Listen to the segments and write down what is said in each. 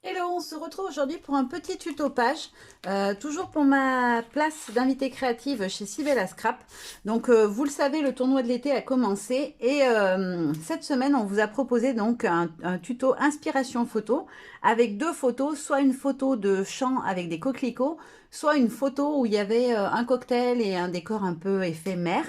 Hello, on se retrouve aujourd'hui pour un petit tuto page, toujours pour ma place d'invitée créative chez Sibella Scrap. Donc, vous le savez, le tournoi de l'été a commencé et cette semaine, on vous a proposé donc un tuto inspiration photo avec deux photos, soit une photo de champ avec des coquelicots, soit une photo où il y avait un cocktail et un décor un peu éphémère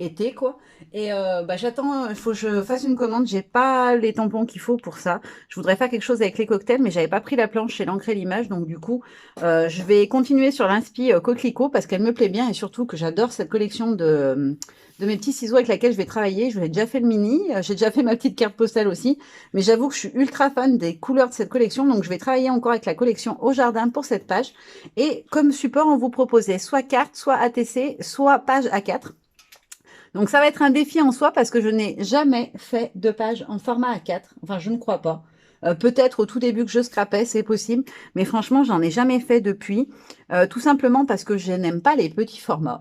été quoi. Et j'attends, il faut que je fasse une commande. J'ai pas les tampons qu'il faut pour ça. Je voudrais faire quelque chose avec les cocktails, mais j'avais pas pris la planche et l'ancrer l'image. Donc du coup, je vais continuer sur l'inspi coquelicot parce qu'elle me plaît bien et surtout que j'adore cette collection de mes petits ciseaux avec laquelle je vais travailler. Je l'ai déjà fait le mini, j'ai déjà fait ma petite carte postale aussi, mais j'avoue que je suis ultra fan des couleurs de cette collection, donc je vais travailler encore avec la collection au jardin pour cette page. Et comme support, on vous proposait soit carte, soit ATC, soit page A4. Donc ça va être un défi en soi parce que je n'ai jamais fait de page en format A4. Enfin, je ne crois pas. Peut-être au tout début que je scrapais, c'est possible. Mais franchement, j'en ai jamais fait depuis. Tout simplement parce que je n'aime pas les petits formats.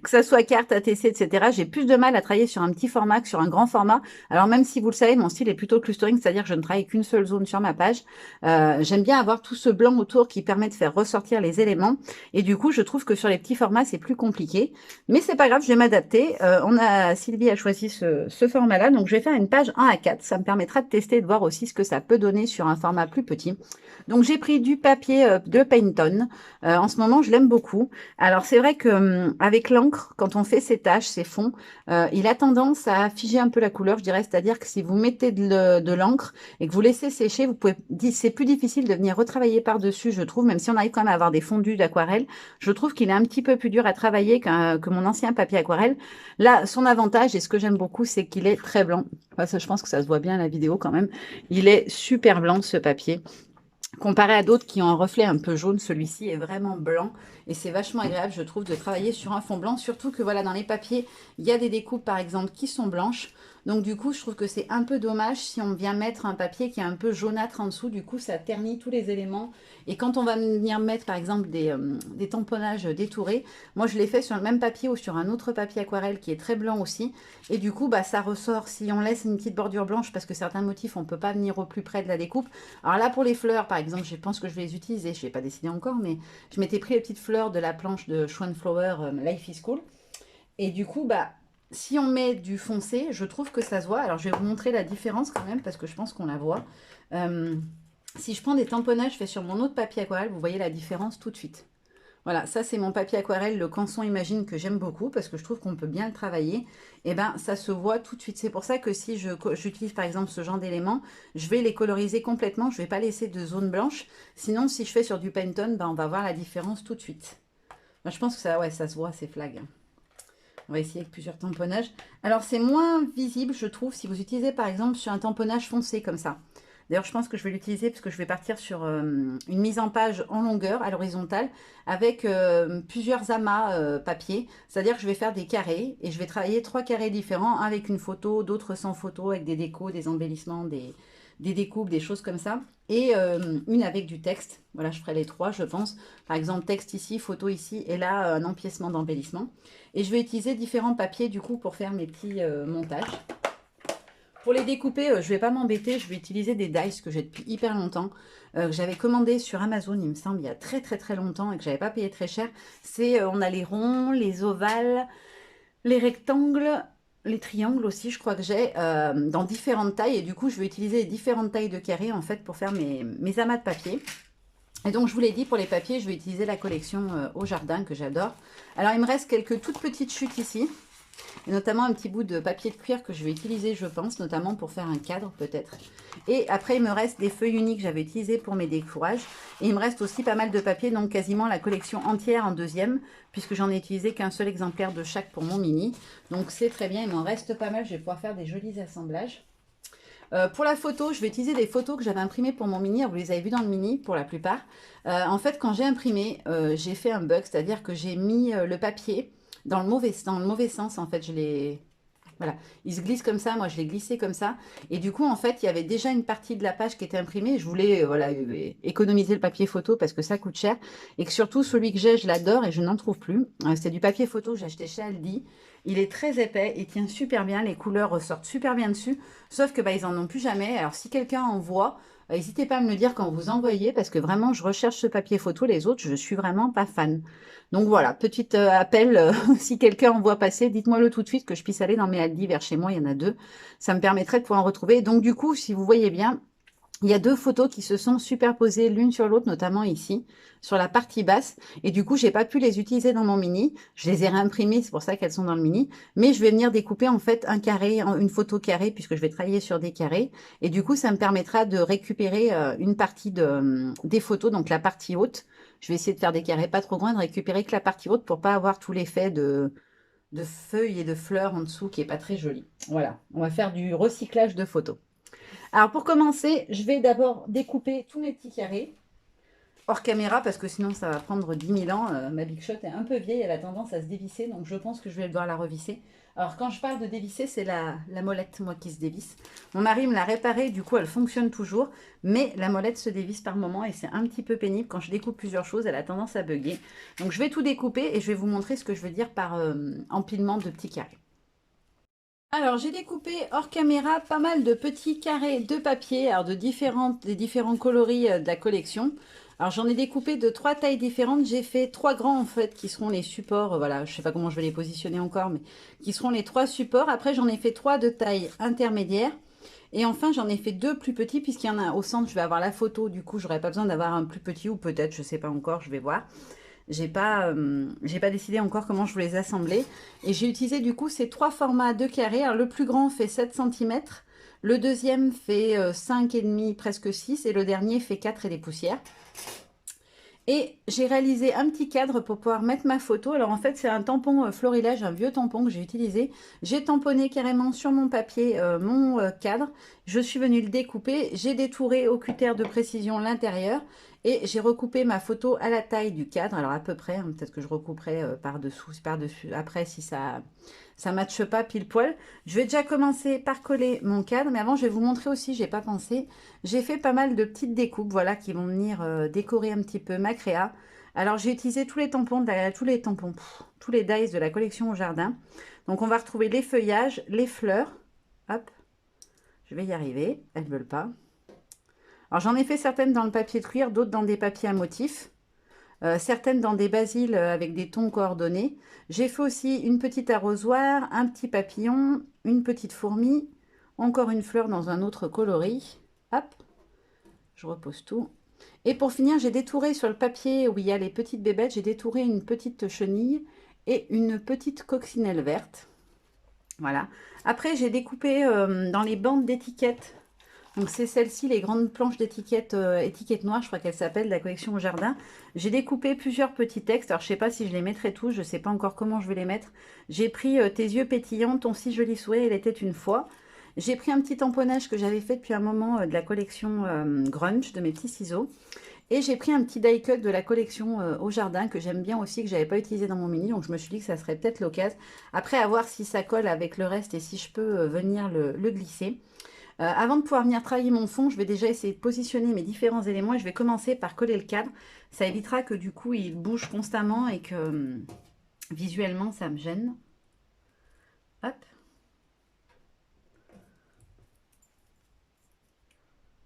Que ça soit carte, ATC, etc. J'ai plus de mal à travailler sur un petit format que sur un grand format. Alors même si vous le savez, mon style est plutôt clustering, c'est-à-dire que je ne travaille qu'une seule zone sur ma page. J'aime bien avoir tout ce blanc autour qui permet de faire ressortir les éléments. Et du coup, je trouve que sur les petits formats, c'est plus compliqué. Mais c'est pas grave, je vais m'adapter. Sylvie a choisi ce format-là, donc je vais faire une page 1 à 4. Ça me permettra de tester et de voir aussi ce que ça peut donner sur un format plus petit. Donc j'ai pris du papier de Pantone. En ce moment, je l'aime beaucoup. Alors c'est vrai que avec l'encre, quand on fait ses taches, ses fonds, il a tendance à figer un peu la couleur, je dirais. C'est-à-dire que si vous mettez de l'encre et que vous laissez sécher, c'est plus difficile de venir retravailler par-dessus, je trouve, même si on arrive quand même à avoir des fondus d'aquarelle. Je trouve qu'il est un petit peu plus dur à travailler que mon ancien papier aquarelle. Là, son avantage, et ce que j'aime beaucoup, c'est qu'il est très blanc. Enfin, ça, je pense que ça se voit bien à la vidéo quand même. Il est super blanc, ce papier. Comparé à d'autres qui ont un reflet un peu jaune, celui-ci est vraiment blanc et c'est vachement agréable, je trouve, de travailler sur un fond blanc. Surtout que voilà, dans les papiers, il y a des découpes par exemple qui sont blanches. Donc du coup, je trouve que c'est un peu dommage si on vient mettre un papier qui est un peu jaunâtre en dessous. Du coup, ça ternit tous les éléments. Et quand on va venir mettre par exemple des tamponnages détourés, moi je l'ai fait sur le même papier ou sur un autre papier aquarelle qui est très blanc aussi. Et du coup, ça ressort. Si on laisse une petite bordure blanche, parce que certains motifs, on ne peut pas venir au plus près de la découpe. Alors là, pour les fleurs, par exemple, je pense que je vais les utiliser. Je n'ai pas décidé encore, mais je m'étais pris les petites fleurs de la planche de Schwanflower Life is Cool. Et du coup, si on met du foncé, je trouve que ça se voit. Alors, je vais vous montrer la différence quand même, parce que je pense qu'on la voit. Euh, si je prends des tamponnages faits sur mon autre papier aquarelle, vous voyez la différence tout de suite. Voilà, ça c'est mon papier aquarelle, le Canson Imagine que j'aime beaucoup parce que je trouve qu'on peut bien le travailler. Et ben ça se voit tout de suite. C'est pour ça que si j'utilise par exemple ce genre d'éléments, je vais les coloriser complètement. Je ne vais pas laisser de zone blanche. Sinon, si je fais sur du Pantone, on va voir la différence tout de suite. Moi, je pense que ça, ouais, ça se voit, c'est flag. On va essayer avec plusieurs tamponnages. Alors c'est moins visible, je trouve, si vous utilisez par exemple sur un tamponnage foncé comme ça. D'ailleurs, je pense que je vais l'utiliser parce que je vais partir sur une mise en page en longueur, à l'horizontale, avec plusieurs amas papier. C'est-à-dire que je vais faire des carrés et je vais travailler 3 carrés différents, un avec une photo, d'autres sans photo, avec des décos, des embellissements, des découpes, des choses comme ça. Et une avec du texte. Voilà, je ferai les 3, je pense. Par exemple, texte ici, photo ici, et là, un empiècement d'embellissement. Et je vais utiliser différents papiers, du coup, pour faire mes petits montages. Pour les découper, je ne vais pas m'embêter, je vais utiliser des dice que j'ai depuis hyper longtemps, que j'avais commandé sur Amazon, il me semble, il y a très très très longtemps et que j'avais pas payé très cher. On a les ronds, les ovales, les rectangles, les triangles aussi, je crois que j'ai, dans différentes tailles. Et du coup, je vais utiliser différentes tailles de carrés en fait pour faire mes amas de papier. Et donc, je vous l'ai dit, pour les papiers, je vais utiliser la collection au jardin que j'adore. Alors, il me reste quelques toutes petites chutes ici. Et notamment un petit bout de papier de cuir que je vais utiliser, je pense, notamment pour faire un cadre peut-être. Et après, il me reste des feuilles uniques que j'avais utilisées pour mes décourages. Et il me reste aussi pas mal de papier, donc quasiment la collection entière en deuxième, puisque j'en ai utilisé qu'un seul exemplaire de chaque pour mon mini. Donc c'est très bien, il m'en reste pas mal, je vais pouvoir faire des jolis assemblages. Pour la photo, je vais utiliser des photos que j'avais imprimées pour mon mini. Vous les avez vues dans le mini pour la plupart. En fait, quand j'ai imprimé, j'ai fait un bug, c'est-à-dire que j'ai mis le papier dans le mauvais sens. En fait, je l'ai... Voilà, il se glisse comme ça, moi je l'ai glissé comme ça. Et du coup, en fait, il y avait déjà une partie de la page qui était imprimée. Je voulais voilà, économiser le papier photo parce que ça coûte cher. Et que surtout, celui que j'ai, je l'adore et je n'en trouve plus. C'est du papier photo que j'ai acheté chez Aldi. Il est très épais, il tient super bien, les couleurs ressortent super bien dessus. Sauf que ils en ont plus jamais. Alors si quelqu'un en voit, N'hésitez pas à me le dire quand vous envoyez, parce que vraiment, je recherche ce papier photo. Les autres, je suis vraiment pas fan. Donc voilà, petit appel, si quelqu'un en voit passer, dites-moi-le tout de suite que je puisse aller dans mes Aldi vers chez moi, il y en a 2. Ça me permettrait de pouvoir en retrouver. Donc du coup, si vous voyez bien, il y a 2 photos qui se sont superposées l'une sur l'autre, notamment ici, sur la partie basse. Et du coup, j'ai pas pu les utiliser dans mon mini. Je les ai réimprimées, c'est pour ça qu'elles sont dans le mini. Mais je vais venir découper en fait un carré, une photo carrée, puisque je vais travailler sur des carrés. Et du coup, ça me permettra de récupérer une partie des photos, donc la partie haute. Je vais essayer de faire des carrés pas trop grands, de récupérer que la partie haute pour pas avoir tout l'effet de feuilles et de fleurs en dessous qui est pas très joli. Voilà, on va faire du recyclage de photos. Alors pour commencer, je vais d'abord découper tous mes petits carrés hors caméra parce que sinon ça va prendre 10 000 ans. Ma Big Shot est un peu vieille, elle a tendance à se dévisser, donc je pense que je vais devoir la revisser. Alors quand je parle de dévisser, c'est la molette, moi, qui se dévisse. Mon mari me l'a réparée, du coup elle fonctionne toujours, mais la molette se dévisse par moment et c'est un petit peu pénible. Quand je découpe plusieurs choses, elle a tendance à bugger. Donc je vais tout découper et je vais vous montrer ce que je veux dire par empilement de petits carrés. Alors, j'ai découpé hors caméra pas mal de petits carrés de papier, alors des différents coloris de la collection. Alors, j'en ai découpé de 3 tailles différentes. J'ai fait 3 grands, en fait, qui seront les supports. Voilà, je sais pas comment je vais les positionner encore, mais qui seront les 3 supports. Après, j'en ai fait 3 de taille intermédiaire. Et enfin, j'en ai fait 2 plus petits, puisqu'il y en a au centre, je vais avoir la photo. Du coup, j'aurais pas besoin d'avoir un plus petit, ou peut-être, je sais pas encore, je vais voir. J'ai pas décidé encore comment je voulais les assembler. Et j'ai utilisé du coup ces 3 formats de carrés. Alors, le plus grand fait 7 cm, le deuxième fait 5,5, presque 6, et le dernier fait 4 et des poussières. Et j'ai réalisé un petit cadre pour pouvoir mettre ma photo. Alors en fait, c'est un tampon Florilège, un vieux tampon que j'ai utilisé. J'ai tamponné carrément sur mon papier mon cadre. Je suis venue le découper. J'ai détouré au cutter de précision l'intérieur. Et j'ai recoupé ma photo à la taille du cadre. Alors à peu près, hein, peut-être que je recouperai par-dessous, après si ça ne matche pas pile poil. Je vais déjà commencer par coller mon cadre. Mais avant, je vais vous montrer aussi, j'ai pas pensé. J'ai fait pas mal de petites découpes, voilà, qui vont venir décorer un petit peu ma créa. Alors, j'ai utilisé tous les tampons, tous les dies de la collection au jardin. Donc, on va retrouver les feuillages, les fleurs. Hop, je vais y arriver. Elles ne veulent pas. Alors, j'en ai fait certaines dans le papier de cuir, d'autres dans des papiers à motifs. Certaines dans des basiles avec des tons coordonnés. J'ai fait aussi une petite arrosoir, un petit papillon, une petite fourmi, encore une fleur dans un autre coloris. Hop, je repose tout. Et pour finir, j'ai détouré sur le papier où il y a les petites bébêtes, j'ai détouré une petite chenille et une petite coccinelle verte. Voilà. Après, j'ai découpé dans les bandes d'étiquettes. Donc, c'est celle-ci, les grandes planches d'étiquettes, étiquettes noires, je crois qu'elle s'appelle, de la collection au jardin. J'ai découpé plusieurs petits textes. Alors, je ne sais pas si je les mettrai tous, je ne sais pas encore comment je vais les mettre. J'ai pris Tes yeux pétillants, ton si joli sourire, il était une fois. J'ai pris un petit tamponnage que j'avais fait depuis un moment de la collection Grunge, de mes petits ciseaux. Et j'ai pris un petit die cut de la collection au jardin que j'aime bien aussi, que j'avais pas utilisé dans mon mini. Donc, je me suis dit que ça serait peut-être l'occasion. Après, à voir si ça colle avec le reste et si je peux venir le glisser. Avant de pouvoir venir travailler mon fond, je vais déjà essayer de positionner mes différents éléments et je vais commencer par coller le cadre. Ça évitera que du coup, il bouge constamment et que visuellement, ça me gêne. Hop.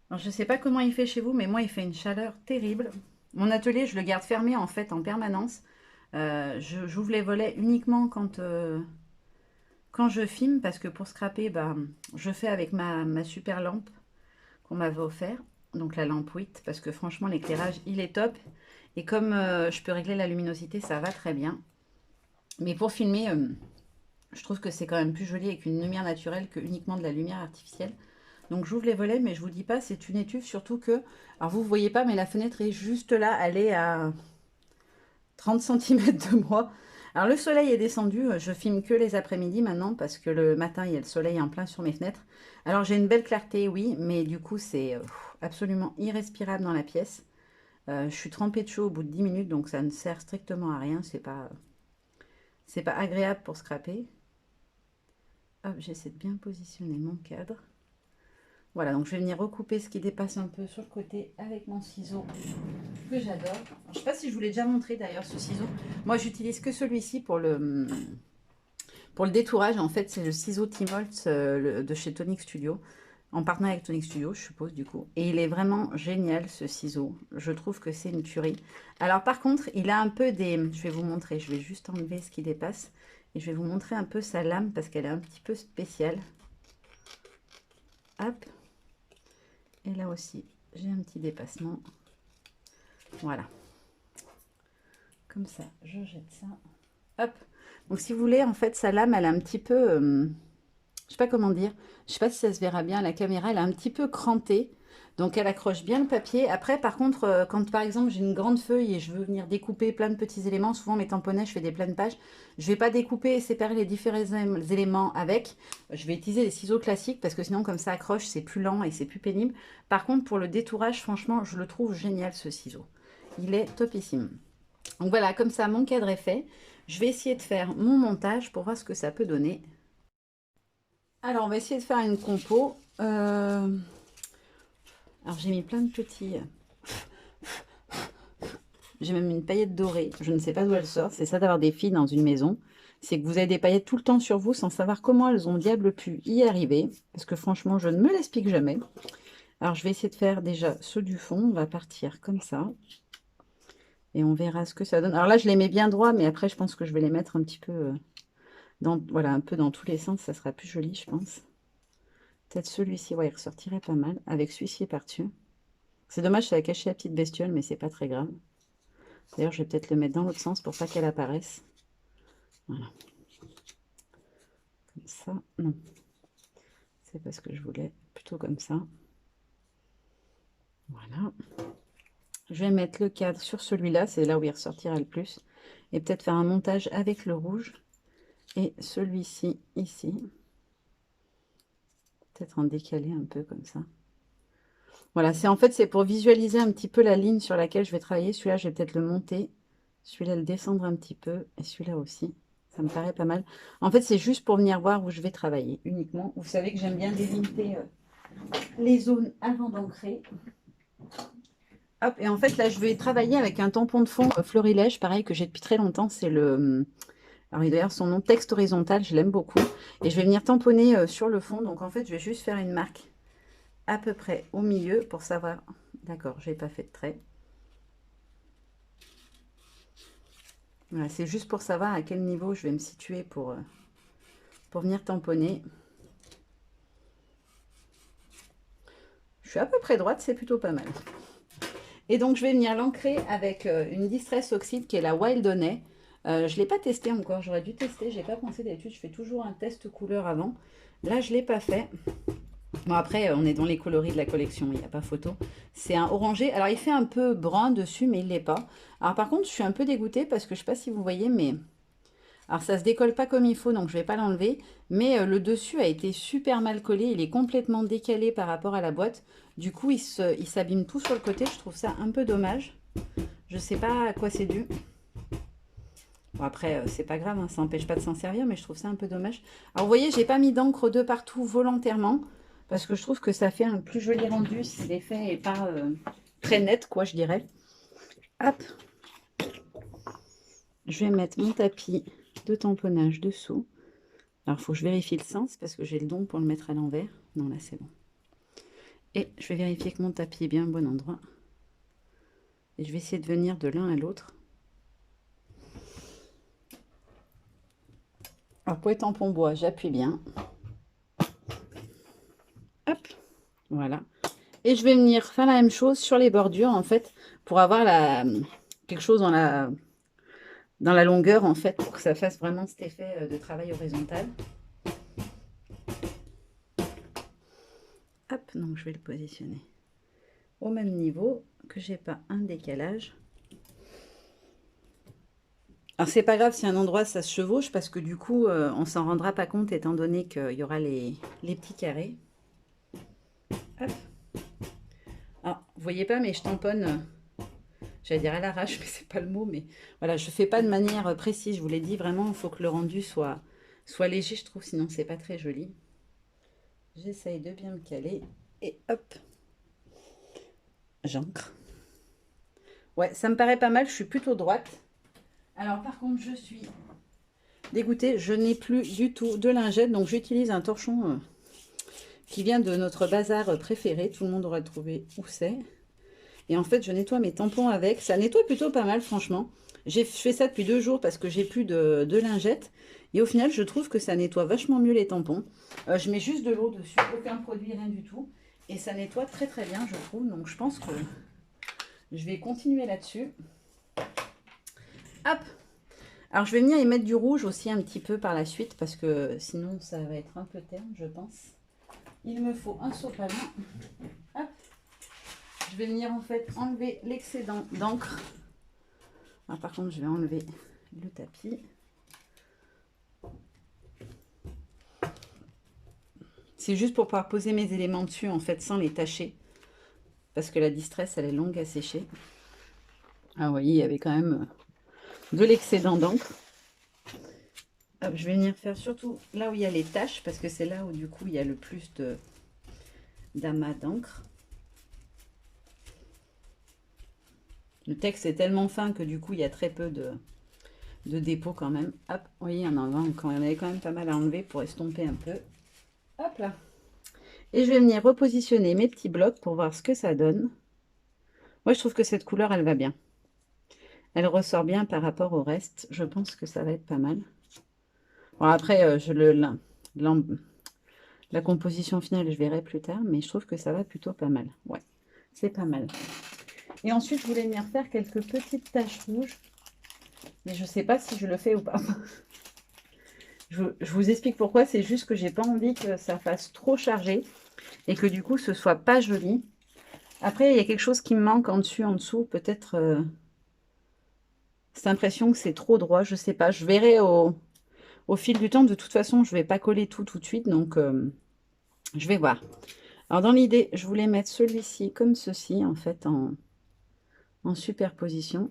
Alors, je ne sais pas comment il fait chez vous, mais moi, il fait une chaleur terrible. Mon atelier, je le garde fermé en fait en permanence. J'ouvre les volets uniquement quand je filme, parce que pour scraper, bah, je fais avec ma super lampe qu'on m'avait offert. Donc la lampe 8, parce que franchement, l'éclairage, il est top. Et comme je peux régler la luminosité, ça va très bien. Mais pour filmer, je trouve que c'est quand même plus joli avec une lumière naturelle que uniquement de la lumière artificielle. Donc j'ouvre les volets, mais je vous dis pas, c'est une étuve, surtout que, alors vous ne voyez pas, mais la fenêtre est juste là, elle est à 30 cm de moi. Alors le soleil est descendu, je filme que les après-midi maintenant, parce que le matin, il y a le soleil en plein sur mes fenêtres. Alors j'ai une belle clarté, oui, mais du coup, c'est absolument irrespirable dans la pièce. Je suis trempée de chaud au bout de 10 minutes, donc ça ne sert strictement à rien, c'est pas agréable pour scraper. Hop, j'essaie de bien positionner mon cadre. Voilà, donc je vais venir recouper ce qui dépasse un peu sur le côté avec mon ciseau que j'adore. Je ne sais pas si je vous l'ai déjà montré d'ailleurs, ce ciseau. Moi, j'utilise que celui-ci pour le détourage. En fait, c'est le ciseau T-Moltz de chez Tonic Studio. en partenariat avec Tonic Studio, je suppose, du coup. Et il est vraiment génial, ce ciseau. Je trouve que c'est une tuerie. Alors, par contre, il a un peu des... Je vais vous montrer. Je vais juste enlever ce qui dépasse. Et je vais vous montrer un peu sa lame parce qu'elle est un petit peu spéciale. Hop. Et là aussi, j'ai un petit dépassement. Voilà. Comme ça, je jette ça. Hop. Donc, si vous voulez, en fait, sa lame, elle est un petit peu... je sais pas comment dire. Je sais pas si ça se verra bien à la caméra. Elle est un petit peu crantée. Donc, elle accroche bien le papier. Après, par contre, quand par exemple, j'ai une grande feuille et je veux venir découper plein de petits éléments, souvent mes tamponnages, je fais des pleines pages. Je vais pas découper et séparer les différents éléments avec. Je vais utiliser les ciseaux classiques parce que sinon, comme ça accroche, c'est plus lent et c'est plus pénible. Par contre, pour le détourage, franchement, je le trouve génial, ce ciseau. Il est topissime. Donc voilà, comme ça, mon cadre est fait. Je vais essayer de faire mon montage pour voir ce que ça peut donner. Alors, on va essayer de faire une compo. Alors, j'ai mis plein de petits... J'ai même une paillette dorée. Je ne sais pas d'où elle sort. C'est ça d'avoir des filles dans une maison. C'est que vous avez des paillettes tout le temps sur vous sans savoir comment elles ont diable pu y arriver. Parce que franchement, je ne me l'explique jamais. Alors, je vais essayer de faire déjà ceux du fond. On va partir comme ça. Et on verra ce que ça donne. Alors là, je les mets bien droit, mais après, je pense que je vais les mettre un petit peu... voilà, un peu dans tous les sens. Ça sera plus joli, je pense. Peut-être celui-ci, ouais, il ressortirait pas mal. Avec celui-ci par-dessus. C'est dommage, ça a caché la petite bestiole, mais c'est pas très grave. D'ailleurs, je vais peut-être le mettre dans l'autre sens pour pas qu'elle apparaisse. Voilà. Comme ça. Non. C'est pas ce que je voulais. Plutôt comme ça. Voilà. Je vais mettre le cadre sur celui-là. C'est là où il ressortira le plus. Et peut-être faire un montage avec le rouge. Et celui-ci, ici. Peut-être en décaler un peu comme ça. Voilà, c'est pour visualiser un petit peu la ligne sur laquelle je vais travailler. Celui-là, je vais peut-être le monter. Celui-là, le descendre un petit peu. Et celui-là aussi. Ça me paraît pas mal. En fait, c'est juste pour venir voir où je vais travailler uniquement. Vous savez que j'aime bien délimiter les zones avant d'ancrer. Hop, et en fait, là, je vais travailler avec un tampon de fond Florilège, pareil, que j'ai depuis très longtemps. C'est le... Alors, d'ailleurs, son nom, texte horizontal, je l'aime beaucoup. Et je vais venir tamponner sur le fond. Donc, en fait, je vais juste faire une marque à peu près au milieu pour savoir... D'accord, je n'ai pas fait de trait. Voilà, c'est juste pour savoir à quel niveau je vais me situer pour venir tamponner. Je suis à peu près droite, c'est plutôt pas mal. Et donc, je vais venir l'ancrer avec une Distress Oxide qui est la Wild Honey. Je ne l'ai pas testé encore, j'aurais dû tester. Je n'ai pas pensé d'habitude, je fais toujours un test couleur avant. Là, je ne l'ai pas fait. Bon, après, on est dans les coloris de la collection, il n'y a pas photo. C'est un orangé. Alors, il fait un peu brun dessus, mais il ne l'est pas. Alors, par contre, je suis un peu dégoûtée parce que je ne sais pas si vous voyez, mais... Alors, ça ne se décolle pas comme il faut, donc je ne vais pas l'enlever. Mais le dessus a été super mal collé. Il est complètement décalé par rapport à la boîte. Du coup, il s'abîme tout sur le côté. Je trouve ça un peu dommage. Je ne sais pas à quoi c'est dû. Bon, après, c'est pas grave, hein, ça n'empêche pas de s'en servir, mais je trouve ça un peu dommage. Alors, vous voyez, j'ai pas mis d'encre de partout volontairement. Parce que je trouve que ça fait un plus joli rendu si l'effet n'est pas très net, quoi, je dirais. Hop. Je vais mettre mon tapis de tamponnage dessous. Alors, il faut que je vérifie le sens parce que j'ai le don pour le mettre à l'envers. Non, là, c'est bon. Et je vais vérifier que mon tapis est bien au bon endroit. Et je vais essayer de venir de l'un à l'autre. Alors, pour les tampons bois, j'appuie bien. Hop, voilà. Et je vais venir faire la même chose sur les bordures, en fait, pour avoir quelque chose dans la longueur, en fait, pour que ça fasse vraiment cet effet de travail horizontal. Hop, donc je vais le positionner au même niveau, que j'ai pas un décalage. Alors c'est pas grave si un endroit ça se chevauche, parce que du coup on s'en rendra pas compte étant donné qu'il y aura les petits carrés. Hop. Alors vous voyez pas, mais je tamponne, j'allais dire à l'arrache, mais c'est pas le mot, mais voilà, je fais pas de manière précise. Je vous l'ai dit, vraiment il faut que le rendu soit léger, je trouve, sinon c'est pas très joli. J'essaye de bien me caler et hop, j'ancre. Ouais, ça me paraît pas mal, je suis plutôt droite. Alors par contre, je suis dégoûtée, je n'ai plus du tout de lingette, donc j'utilise un torchon qui vient de notre bazar préféré. Tout le monde aura trouvé où c'est. Et en fait, je nettoie mes tampons avec. Ça nettoie plutôt pas mal, franchement. J'ai fait ça depuis 2 jours parce que j'ai plus de lingettes. Et au final, je trouve que ça nettoie vachement mieux les tampons. Je mets juste de l'eau dessus, aucun produit, rien du tout. Et ça nettoie très très bien, je trouve. Donc je pense que je vais continuer là-dessus. Hop! Alors je vais venir y mettre du rouge aussi un petit peu par la suite parce que sinon ça va être un peu terne, je pense. Il me faut un sopalin. Hop! Je vais venir en fait enlever l'excédent d'encre. Par contre, je vais enlever le tapis. C'est juste pour pouvoir poser mes éléments dessus en fait sans les tacher. Parce que la distress, elle est longue à sécher. Ah, vous voyez, il y avait quand même de l'excédent d'encre. Je vais venir faire surtout là où il y a les taches, parce que c'est là où du coup il y a le plus d'amas d'encre. Le texte est tellement fin que du coup il y a très peu de dépôt quand même. Hop, vous voyez, il y en avait quand même pas mal à enlever pour estomper un peu. Hop là. Et je vais venir repositionner mes petits blocs pour voir ce que ça donne. Moi je trouve que cette couleur elle va bien. Elle ressort bien par rapport au reste. Je pense que ça va être pas mal. Bon, après, la composition finale, je verrai plus tard, mais je trouve que ça va plutôt pas mal. Ouais, c'est pas mal. Et ensuite, je voulais venir faire quelques petites taches rouges, mais je ne sais pas si je le fais ou pas. Je vous explique pourquoi, c'est juste que j'ai pas envie que ça fasse trop chargé et que du coup, ce soit pas joli. Après, il y a quelque chose qui me manque en dessous, peut-être cette impression que c'est trop droit, je sais pas. Je verrai au fil du temps. De toute façon, je vais pas coller tout de suite, donc je vais voir. Alors, dans l'idée, je voulais mettre celui-ci comme ceci, en fait, en superposition.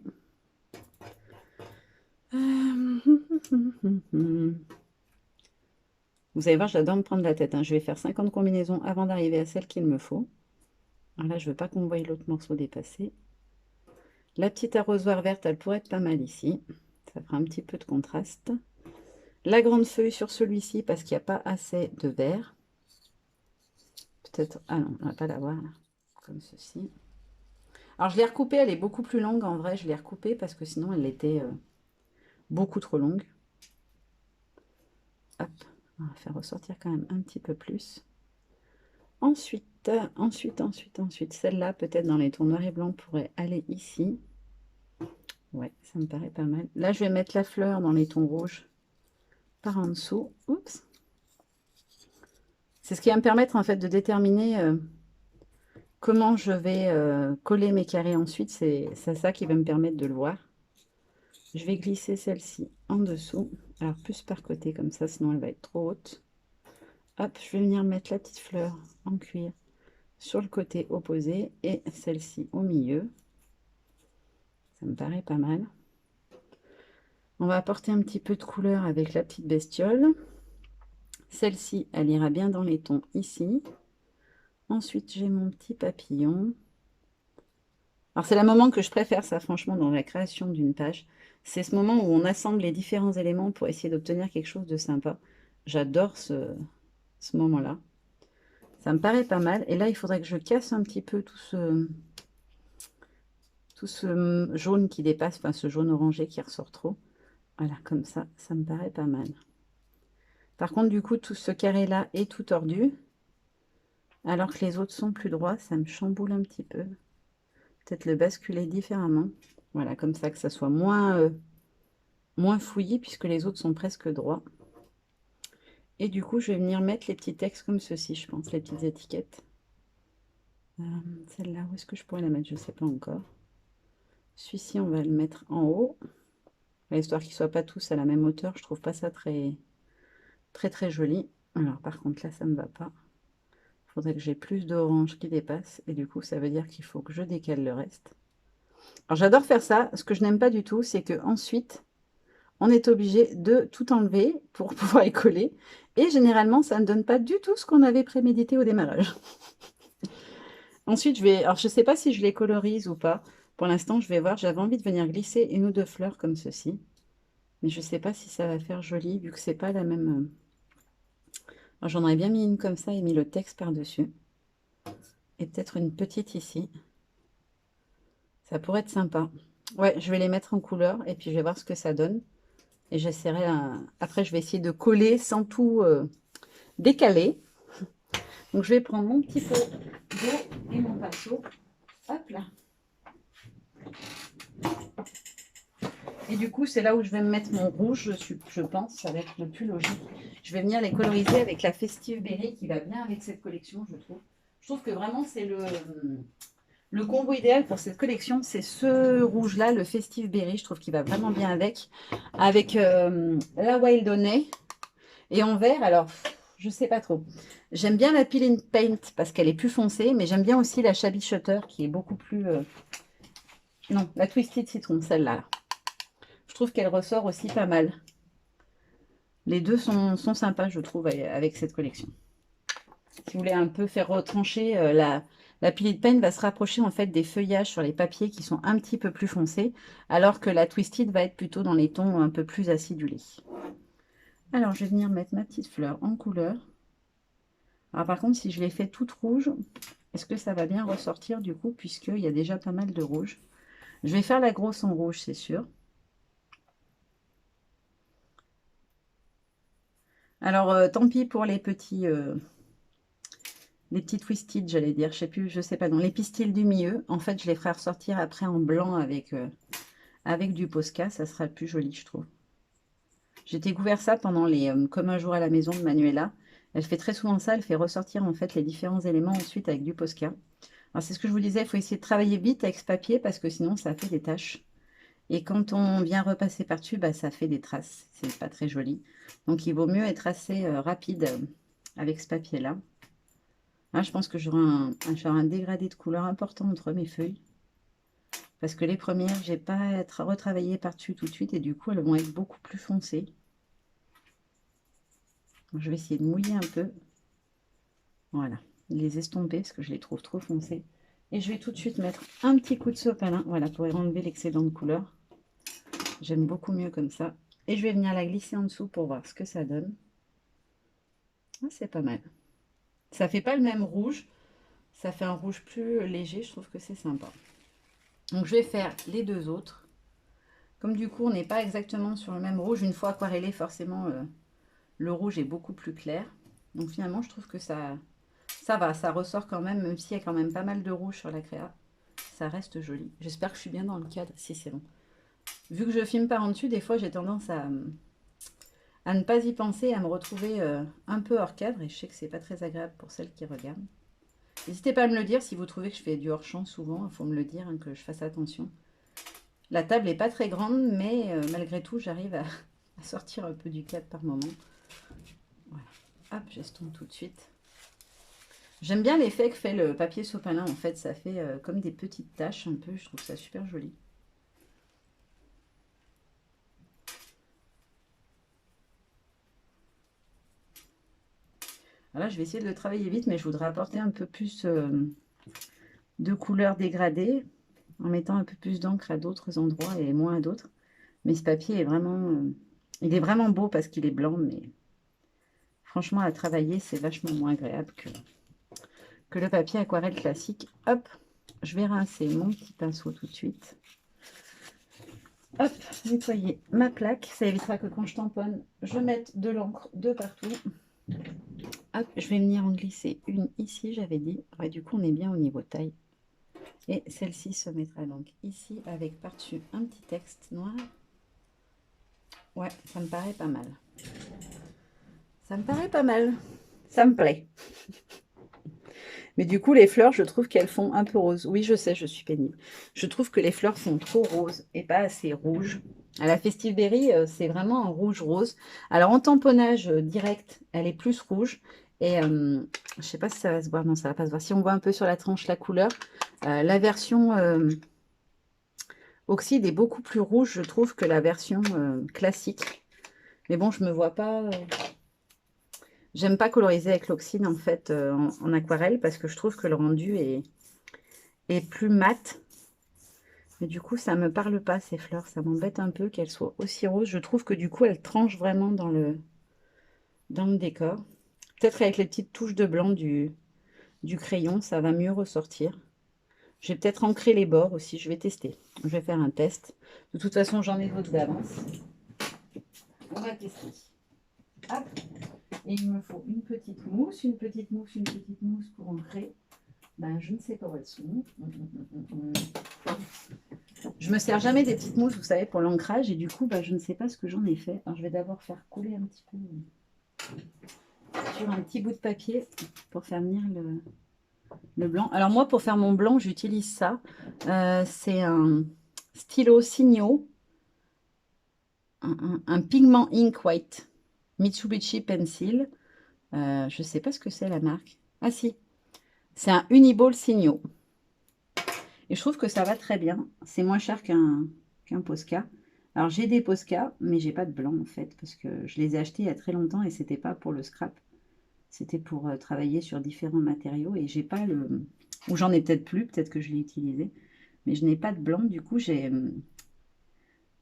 Vous allez voir, j'adore me prendre la tête. Je vais faire 50 combinaisons avant d'arriver à celle qu'il me faut. Alors là, je ne veux pas qu'on voie l'autre morceau dépasser. La petite arrosoir verte, elle pourrait être pas mal ici. Ça fera un petit peu de contraste. La grande feuille sur celui-ci parce qu'il n'y a pas assez de vert. Peut-être... Ah non, on ne va pas l'avoir là. Comme ceci. Alors, je l'ai recoupée. Elle est beaucoup plus longue en vrai. Je l'ai recoupée parce que sinon, elle était beaucoup trop longue. Hop. On va faire ressortir quand même un petit peu plus. Ensuite, celle-là, peut-être dans les tons noirs et blancs, pourrait aller ici. Ouais, ça me paraît pas mal. Là, je vais mettre la fleur dans les tons rouges par en dessous. Oups. C'est ce qui va me permettre en fait de déterminer comment je vais coller mes carrés ensuite. C'est ça qui va me permettre de le voir. Je vais glisser celle-ci en dessous. Alors, plus par côté comme ça, sinon elle va être trop haute. Hop, je vais venir mettre la petite fleur en cuir sur le côté opposé et celle-ci au milieu. Ça me paraît pas mal. On va apporter un petit peu de couleur avec la petite bestiole. Celle-ci, elle ira bien dans les tons ici. Ensuite, j'ai mon petit papillon. Alors, c'est le moment que je préfère ça, franchement, dans la création d'une page. C'est ce moment où on assemble les différents éléments pour essayer d'obtenir quelque chose de sympa. J'adore ce moment-là. Ça me paraît pas mal. Et là, il faudrait que je casse un petit peu tout ce jaune qui dépasse, enfin ce jaune orangé qui ressort trop. Voilà, comme ça me paraît pas mal. Par contre, du coup, tout ce carré-là est tout tordu. Alors que les autres sont plus droits, ça me chamboule un petit peu. Peut-être le basculer différemment. Voilà, comme ça, que ça soit moins fouillis, puisque les autres sont presque droits. Et du coup, je vais venir mettre les petits textes comme ceci, je pense, les petites étiquettes. Celle-là, où est-ce que je pourrais la mettre? Je ne sais pas encore. Celui-ci, on va le mettre en haut. Histoire qu'ils ne soient pas tous à la même hauteur, je trouve pas ça très joli. Alors, par contre, là, ça ne me va pas. Il faudrait que j'ai plus d'orange qui dépasse. Et du coup, ça veut dire qu'il faut que je décale le reste. Alors, j'adore faire ça. Ce que je n'aime pas du tout, c'est que ensuite on est obligé de tout enlever pour pouvoir y coller. Et généralement, ça ne donne pas du tout ce qu'on avait prémédité au démarrage. Ensuite, alors je ne sais pas si je les colorise ou pas. Pour l'instant, je vais voir. J'avais envie de venir glisser une ou deux fleurs comme ceci. Mais je ne sais pas si ça va faire joli, vu que c'est pas la même Alors, j'en aurais bien mis une comme ça et mis le texte par-dessus. Et peut-être une petite ici. Ça pourrait être sympa. Ouais, je vais les mettre en couleur et puis je vais voir ce que ça donne. Et j'essaierai, après je vais essayer de coller sans tout décaler. Donc je vais prendre mon petit pot d'eau et mon pinceau. Hop là. Et du coup, c'est là où je vais me mettre mon rouge, je pense, ça va être le plus logique. Je vais venir les coloriser avec la Festive Berry qui va bien avec cette collection, je trouve. Je trouve que vraiment, c'est le combo idéal pour cette collection. C'est ce rouge-là, le Festive Berry. Je trouve qu'il va vraiment bien avec la Wild Honey. Et en vert, alors, je sais pas trop. J'aime bien la Peel and Paint parce qu'elle est plus foncée, mais j'aime bien aussi la Shabby Shutter qui est beaucoup plus... Non, la Twisted Citron, celle-là. Je trouve qu'elle ressort aussi pas mal. Les deux sont sympas, je trouve, avec cette collection. Si vous voulez un peu faire retrancher, la Peel and Paint va se rapprocher en fait des feuillages sur les papiers qui sont un petit peu plus foncés, alors que la Twisted va être plutôt dans les tons un peu plus acidulés. Alors, je vais venir mettre ma petite fleur en couleur. Alors, par contre, si je l'ai fait toute rouge, est-ce que ça va bien ressortir du coup, puisqu'il y a déjà pas mal de rouge? Je vais faire la grosse en rouge, c'est sûr. Alors, tant pis pour les petits... les petits twisted, j'allais dire, je sais plus, je sais pas, non, les pistils du milieu, en fait, je les ferai ressortir après en blanc avec du Posca, ça sera plus joli, je trouve. J'ai découvert ça pendant les Comme un jour à la maison de Manuela. Elle fait très souvent ça, elle fait ressortir en fait les différents éléments ensuite avec du Posca. Alors c'est ce que je vous disais, il faut essayer de travailler vite avec ce papier parce que sinon ça fait des taches. Et quand on vient repasser par-dessus, bah, ça fait des traces. C'est pas très joli. Donc il vaut mieux être assez rapide avec ce papier-là. Là, je pense que j'aurai un dégradé de couleur important entre mes feuilles. Parce que les premières, j'ai pas retravaillé par-dessus tout de suite et du coup, elles vont être beaucoup plus foncées. Donc, je vais essayer de mouiller un peu. Voilà, les estomper parce que je les trouve trop foncées. Et je vais tout de suite mettre un petit coup de sopalin, voilà, pour enlever l'excédent de couleur. J'aime beaucoup mieux comme ça. Et je vais venir la glisser en dessous pour voir ce que ça donne. Ah, c'est pas mal. Ça fait pas le même rouge. Ça fait un rouge plus léger. Je trouve que c'est sympa. Donc, je vais faire les deux autres. Comme du coup, on n'est pas exactement sur le même rouge. Une fois aquarellé, forcément, le rouge est beaucoup plus clair. Donc, finalement, je trouve que ça va. Ça ressort quand même s'il y a quand même pas mal de rouge sur la créa. Ça reste joli. J'espère que je suis bien dans le cadre. Si, c'est bon. Vu que je filme par en dessus, des fois, j'ai tendance à ne pas y penser, à me retrouver un peu hors cadre. Et je sais que c'est pas très agréable pour celles qui regardent. N'hésitez pas à me le dire si vous trouvez que je fais du hors-champ souvent. Il faut me le dire, hein, que je fasse attention. La table n'est pas très grande, mais malgré tout, j'arrive à sortir un peu du cadre par moment. Voilà. Hop, j'estompe tout de suite. J'aime bien l'effet que fait le papier sopalin. En fait, ça fait comme des petites taches un peu. Je trouve ça super joli. Là, je vais essayer de le travailler vite, mais je voudrais apporter un peu plus de couleurs dégradées en mettant un peu plus d'encre à d'autres endroits et moins à d'autres. Mais ce papier est vraiment, il est vraiment beau parce qu'il est blanc, mais franchement, à travailler, c'est vachement moins agréable que le papier aquarelle classique. Hop, je vais rincer mon petit pinceau tout de suite. Hop, nettoyer ma plaque. Ça évitera que quand je tamponne, je mette de l'encre de partout. Hop, je vais venir en glisser une ici, j'avais dit. Ouais, du coup, on est bien au niveau taille. Et celle-ci se mettra donc ici avec par-dessus un petit texte noir. Ouais, ça me paraît pas mal. Ça me paraît pas mal. Ça me plaît. Mais du coup, les fleurs, je trouve qu'elles font un peu rose. Oui, je sais, je suis pénible. Je trouve que les fleurs sont trop roses et pas assez rouges. À la Festive Berry, c'est vraiment un rouge rose. Alors, en tamponnage direct, elle est plus rouge. Et je ne sais pas si ça va se voir. Non, ça ne va pas se voir. Si on voit un peu sur la tranche la couleur, la version Oxyde est beaucoup plus rouge, je trouve, que la version classique. Mais bon, je ne me vois pas... J'aime pas coloriser avec l'oxyde en fait en aquarelle parce que je trouve que le rendu est plus mat. Mais du coup, ça me parle pas ces fleurs. Ça m'embête un peu qu'elles soient aussi roses. Je trouve que du coup, elles tranchent vraiment dans le décor. peut-être avec les petites touches de blanc du crayon, ça va mieux ressortir. Je vais peut-être ancrer les bords aussi, je vais tester. Je vais faire un test. De toute façon, j'en ai d'autres d'avance. On va tester. Hop. Et il me faut une petite mousse, une petite mousse, une petite mousse pour ancrer. Ben, je ne sais pas où elles sont. Je me sers jamais des petites mousses, vous savez, pour l'ancrage. Et du coup, ben, je ne sais pas ce que j'en ai fait. Alors, je vais d'abord faire couler un petit peu sur un petit bout de papier pour faire venir le blanc. Alors moi, pour faire mon blanc, j'utilise ça. C'est un stylo Signo, un pigment ink white, Mitsubishi Pencil. Je ne sais pas ce que c'est la marque. Ah si, c'est un Uniball Signo. Et je trouve que ça va très bien. C'est moins cher qu'un Posca. Alors j'ai des Posca, mais j'ai pas de blanc en fait, parce que je les ai achetés il y a très longtemps et c'était pas pour le scrap. C'était pour travailler sur différents matériaux et j'ai pas le... Ou j'en ai peut-être plus, peut-être que je l'ai utilisé. Mais je n'ai pas de blanc. Du coup, j'ai...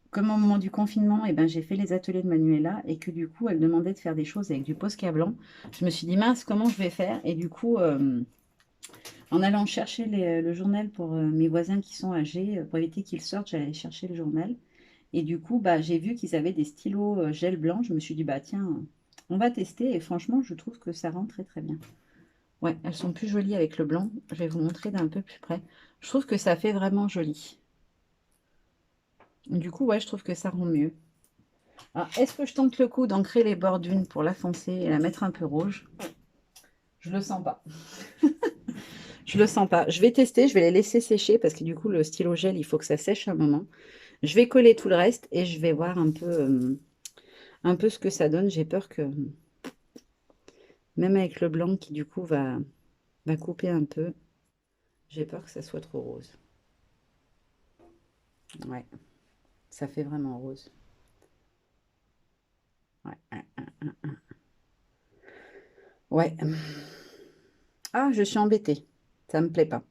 Comme au moment du confinement, eh ben, j'ai fait les ateliers de Manuela et que du coup, elle demandait de faire des choses avec du Posca blanc. Je me suis dit, mince, comment je vais faire? Et du coup, en allant chercher le journal pour mes voisins qui sont âgés, pour éviter qu'ils sortent, j'allais chercher le journal. Et du coup, bah, j'ai vu qu'ils avaient des stylos gel blanc. Je me suis dit, bah tiens, on va tester. Et franchement, je trouve que ça rend très très bien. Ouais, elles sont plus jolies avec le blanc. Je vais vous montrer d'un peu plus près. Je trouve que ça fait vraiment joli. Du coup, ouais, je trouve que ça rend mieux. Alors, est-ce que je tente le coup d'ancrer les bords d'une pour la foncer et la mettre un peu rouge? Je le sens pas. Je le sens pas. Je vais tester, je vais les laisser sécher parce que du coup, le stylo gel, il faut que ça sèche un moment. Je vais coller tout le reste et je vais voir un peu ce que ça donne. J'ai peur que, même avec le blanc qui du coup va couper un peu, j'ai peur que ça soit trop rose. Ouais, ça fait vraiment rose. Ouais, ouais. Ah, je suis embêtée. Ça me plaît pas.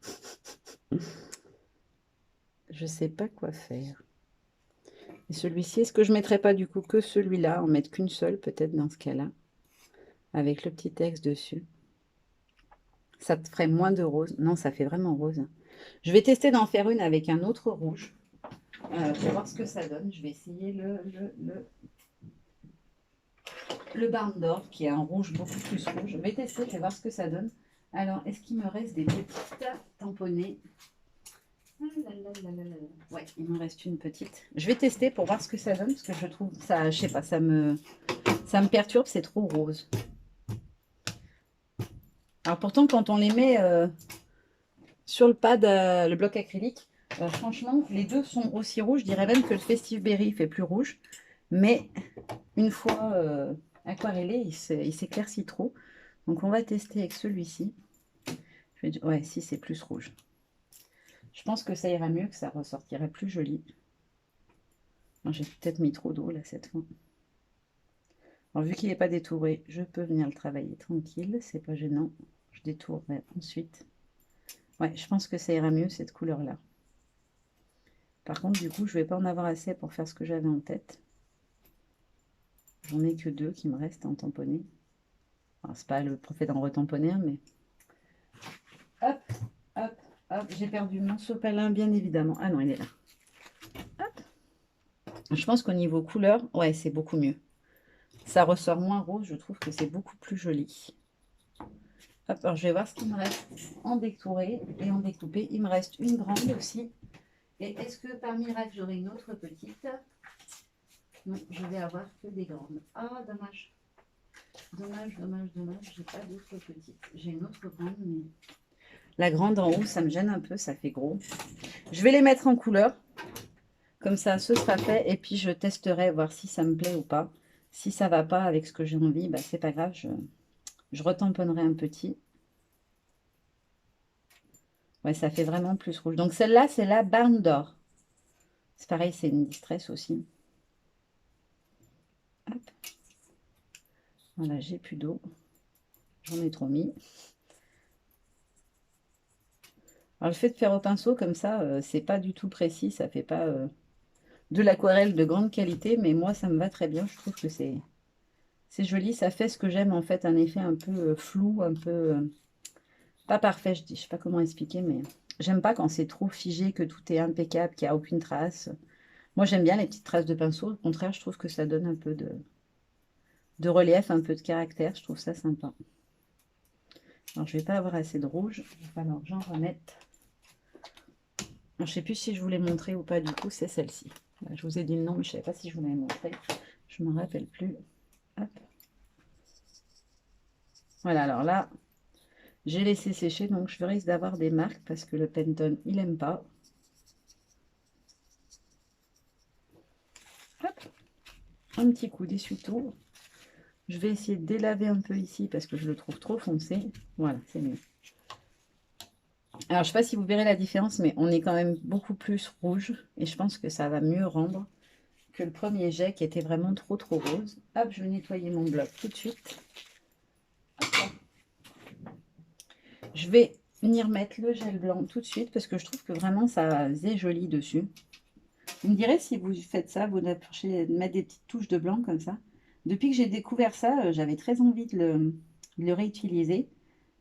Je sais pas quoi faire. Et celui-ci, est-ce que je mettrais pas du coup que celui-là, en mettre qu'une seule peut-être dans ce cas-là, avec le petit texte dessus. Ça te ferait moins de rose. Non, ça fait vraiment rose. Je vais tester d'en faire une avec un autre rouge pour voir ce que ça donne. Je vais essayer le Barn d'Or, qui est un rouge beaucoup plus rouge. Je vais tester, je vais voir ce que ça donne. Alors, est-ce qu'il me reste des petites tamponnées? Ouais, il me reste une petite. Je vais tester pour voir ce que ça donne, parce que je trouve ça, je sais pas, ça me perturbe, c'est trop rose. Alors pourtant, quand on les met sur le pad, le bloc acrylique, franchement, les deux sont aussi rouges. Je dirais même que le Festive Berry fait plus rouge. Mais une fois aquarellé, il s'éclaircit trop. Donc on va tester avec celui-ci. Ouais, si c'est plus rouge. Je pense que ça ira mieux, que ça ressortirait plus joli. J'ai peut-être mis trop d'eau là cette fois. Alors vu qu'il n'est pas détouré, je peux venir le travailler tranquille, c'est pas gênant. Je détournerai ensuite. Ouais, je pense que ça ira mieux cette couleur-là. Par contre, du coup, je vais pas en avoir assez pour faire ce que j'avais en tête. J'en ai que deux qui me restent en tamponner. C'est pas le prophète d'en retamponner, mais... Hop, hop, hop. J'ai perdu mon sopalin, bien évidemment. Ah non, il est là. Hop. Je pense qu'au niveau couleur, ouais, c'est beaucoup mieux. Ça ressort moins rose, je trouve que c'est beaucoup plus joli. Hop, alors je vais voir ce qu'il me reste en détouré et en découpé. Il me reste une grande aussi. Et est-ce que parmi les rêves, j'aurai une autre petite? Non, je vais avoir que des grandes. Ah, dommage. Dommage, dommage, dommage. J'ai pas d'autres petites. J'ai une autre grande, mais la grande en haut, ça me gêne un peu, ça fait gros. Je vais les mettre en couleur. Comme ça, ce sera fait. Et puis, je testerai, voir si ça me plaît ou pas. Si ça va pas avec ce que j'ai envie, bah, c'est pas grave. Je retamponnerai un petit. Ouais, ça fait vraiment plus rouge. Donc, celle-là, c'est la Barn d'Or. C'est pareil, c'est une distress aussi. Hop. Voilà, j'ai plus d'eau. J'en ai trop mis. Alors, le fait de faire au pinceau comme ça, c'est pas du tout précis. Ça fait pas de l'aquarelle de grande qualité. Mais moi, ça me va très bien. Je trouve que C'est joli, ça fait ce que j'aime en fait, un effet un peu flou, un peu pas parfait, je dis. Je sais pas comment expliquer, mais j'aime pas quand c'est trop figé, que tout est impeccable, qu'il n'y a aucune trace. Moi, j'aime bien les petites traces de pinceau. Au contraire, je trouve que ça donne un peu de relief, un peu de caractère. Je trouve ça sympa. Alors, je vais pas avoir assez de rouge. Il va falloir que j'en remette. Alors, je sais plus si je vous l'ai montré ou pas. Du coup, c'est celle-ci. Voilà, je vous ai dit le nom, mais je savais pas si je vous l'avais montré. Je me rappelle plus. Hop. Voilà, alors là, j'ai laissé sécher, donc je risque d'avoir des marques parce que le Pantone, il aime pas. Hop. Un petit coup d'essuie-tout. Je vais essayer de délaver un peu ici parce que je le trouve trop foncé. Voilà, c'est mieux. Alors, je ne sais pas si vous verrez la différence, mais on est quand même beaucoup plus rouge. Et je pense que ça va mieux rendre que le premier jet qui était vraiment trop rose. Hop, je vais nettoyer mon bloc tout de suite. Je vais venir mettre le gel blanc tout de suite parce que je trouve que vraiment ça faisait joli dessus. Vous me direz si vous faites ça, vous approchez de mettre des petites touches de blanc comme ça. Depuis que j'ai découvert ça, j'avais très envie de le réutiliser.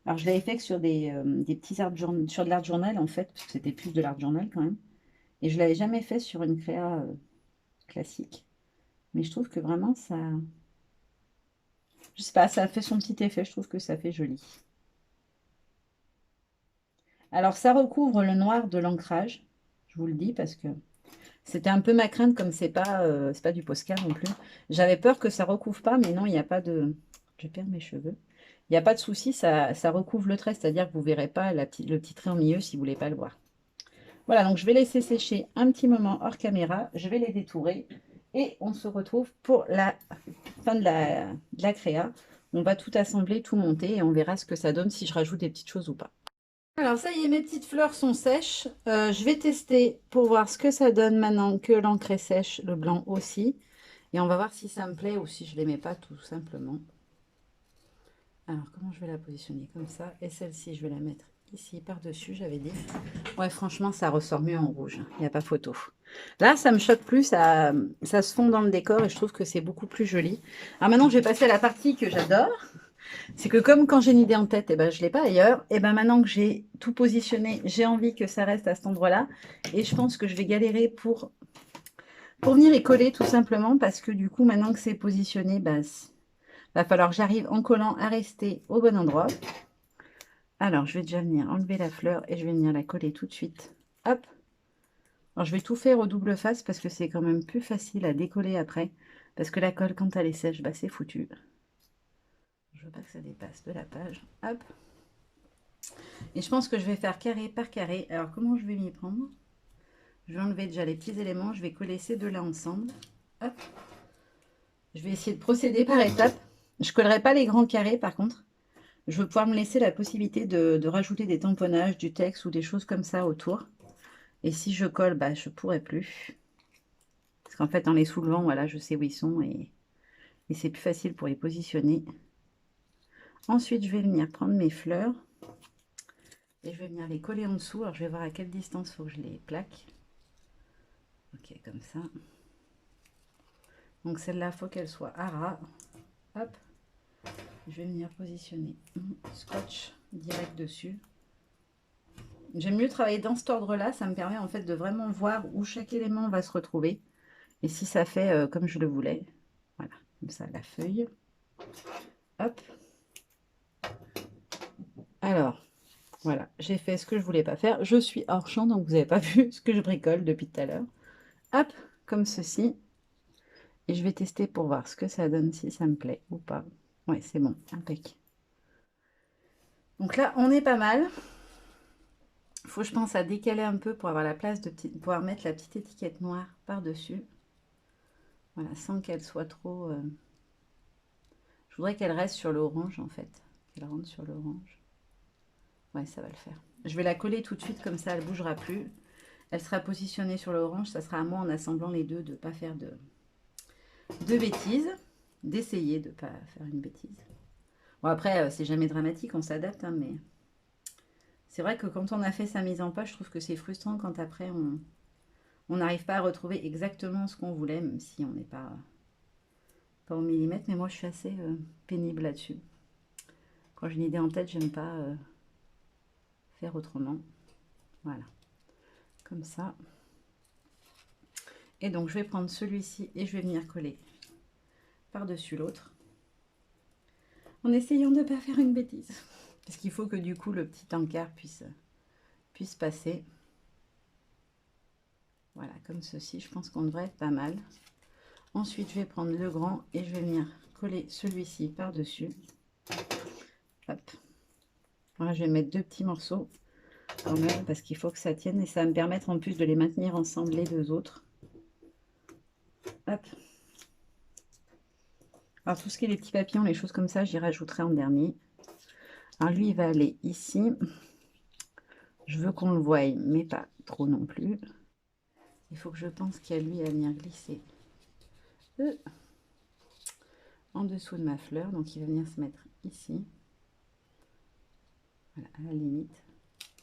Alors, je l'avais fait que sur des petits sur de l'art journal, en fait, parce que c'était plus de l'art journal quand même. Et je ne l'avais jamais fait sur une créa classique. Mais je trouve que vraiment, ça... Je sais pas, ça fait son petit effet. Je trouve que ça fait joli. Alors, ça recouvre le noir de l'ancrage. Je vous le dis parce que c'était un peu ma crainte, comme c'est pas du Posca non plus. J'avais peur que ça recouvre pas, mais non, il n'y a pas de... Je perds mes cheveux. Il n'y a pas de souci, ça recouvre le trait, c'est-à-dire que vous ne verrez pas le petit trait en milieu si vous ne voulez pas le voir. Voilà, donc je vais laisser sécher un petit moment hors caméra. Je vais les détourer et on se retrouve pour la fin de la créa. On va tout assembler, tout monter et on verra ce que ça donne si je rajoute des petites choses ou pas. Alors ça y est, mes petites fleurs sont sèches. Je vais tester pour voir ce que ça donne maintenant que l'encre est sèche, le blanc aussi. Et on va voir si ça me plaît ou si je ne les mets pas tout simplement. Alors comment je vais la positionner comme ça. Et celle-ci, je vais la mettre ici par-dessus, j'avais dit. Ouais, franchement, ça ressort mieux en rouge. Il n'y a pas photo. Là, ça me choque plus. Ça se fond dans le décor et je trouve que c'est beaucoup plus joli. Alors maintenant, je vais passer à la partie que j'adore. C'est que comme quand j'ai une idée en tête, et ben, je ne l'ai pas ailleurs. Et ben maintenant que j'ai tout positionné, j'ai envie que ça reste à cet endroit-là. Et je pense que je vais galérer pour venir y coller tout simplement. Parce que du coup, maintenant que c'est positionné, ben, va falloir que j'arrive en collant à rester au bon endroit. Alors, je vais déjà venir enlever la fleur et je vais venir la coller tout de suite. Hop. Alors, je vais tout faire au double face parce que c'est quand même plus facile à décoller après. Parce que la colle, quand elle est sèche, bah, c'est foutu. Je veux pas que ça dépasse de la page. Hop. Et je pense que je vais faire carré par carré. Alors, comment je vais m'y prendre? Je vais enlever déjà les petits éléments. Je vais coller ces deux-là ensemble. Hop. Je vais essayer de procéder par étapes. Je ne collerai pas les grands carrés, par contre. Je veux pouvoir me laisser la possibilité de rajouter des tamponnages, du texte ou des choses comme ça autour. Et si je colle, bah, je ne pourrai plus. Parce qu'en fait, en les soulevant, voilà, je sais où ils sont et c'est plus facile pour les positionner. Ensuite, je vais venir prendre mes fleurs et je vais venir les coller en dessous. Alors, je vais voir à quelle distance il faut que je les plaque. Ok, comme ça. Donc, celle-là, il faut qu'elle soit à ras. Hop. Je vais venir positionner mon scotch direct dessus. J'aime mieux travailler dans cet ordre-là. Ça me permet en fait de vraiment voir où chaque élément va se retrouver. Et si ça fait comme je le voulais. Voilà, comme ça, la feuille. Hop. Alors, voilà, j'ai fait ce que je voulais pas faire. Je suis hors champ, donc vous n'avez pas vu ce que je bricole depuis tout à l'heure. Hop, comme ceci. Et je vais tester pour voir ce que ça donne, si ça me plaît ou pas. Ouais, c'est bon, impec. Donc là, on est pas mal. Il faut, je pense, à décaler un peu pour avoir la place de pouvoir mettre la petite étiquette noire par-dessus. Voilà, sans qu'elle soit trop... Je voudrais qu'elle reste sur l'orange, en fait. Qu'elle rentre sur l'orange. Ouais, ça va le faire. Je vais la coller tout de suite, comme ça, elle ne bougera plus. Elle sera positionnée sur l'orange. Ça sera à moi, en assemblant les deux, de ne pas faire de bêtises. D'essayer de ne pas faire une bêtise. Bon, après, c'est jamais dramatique, on s'adapte, hein, mais... C'est vrai que quand on a fait sa mise en page, je trouve que c'est frustrant quand après, on n'arrive pas à retrouver exactement ce qu'on voulait, même si on n'est pas pas au millimètre, mais moi je suis assez pénible là-dessus. Quand j'ai une idée en tête, j'aime pas faire autrement. Voilà, comme ça. Et donc je vais prendre celui-ci et je vais venir coller par-dessus l'autre. En essayant de ne pas faire une bêtise. Parce qu'il faut que du coup le petit encart puisse passer. Voilà, comme ceci. Je pense qu'on devrait être pas mal. Ensuite, je vais prendre le grand et je vais venir coller celui-ci par-dessus. Hop. Voilà, je vais mettre deux petits morceaux quand même parce qu'il faut que ça tienne et ça va me permettre en plus de les maintenir ensemble les deux autres. Hop. Alors tout ce qui est les petits papillons, les choses comme ça, j'y rajouterai en dernier. Alors lui, il va aller ici. Je veux qu'on le voie, mais pas trop non plus. Il faut que je pense qu'il y a lui à venir glisser en dessous de ma fleur. Donc il va venir se mettre ici. Voilà, à la limite.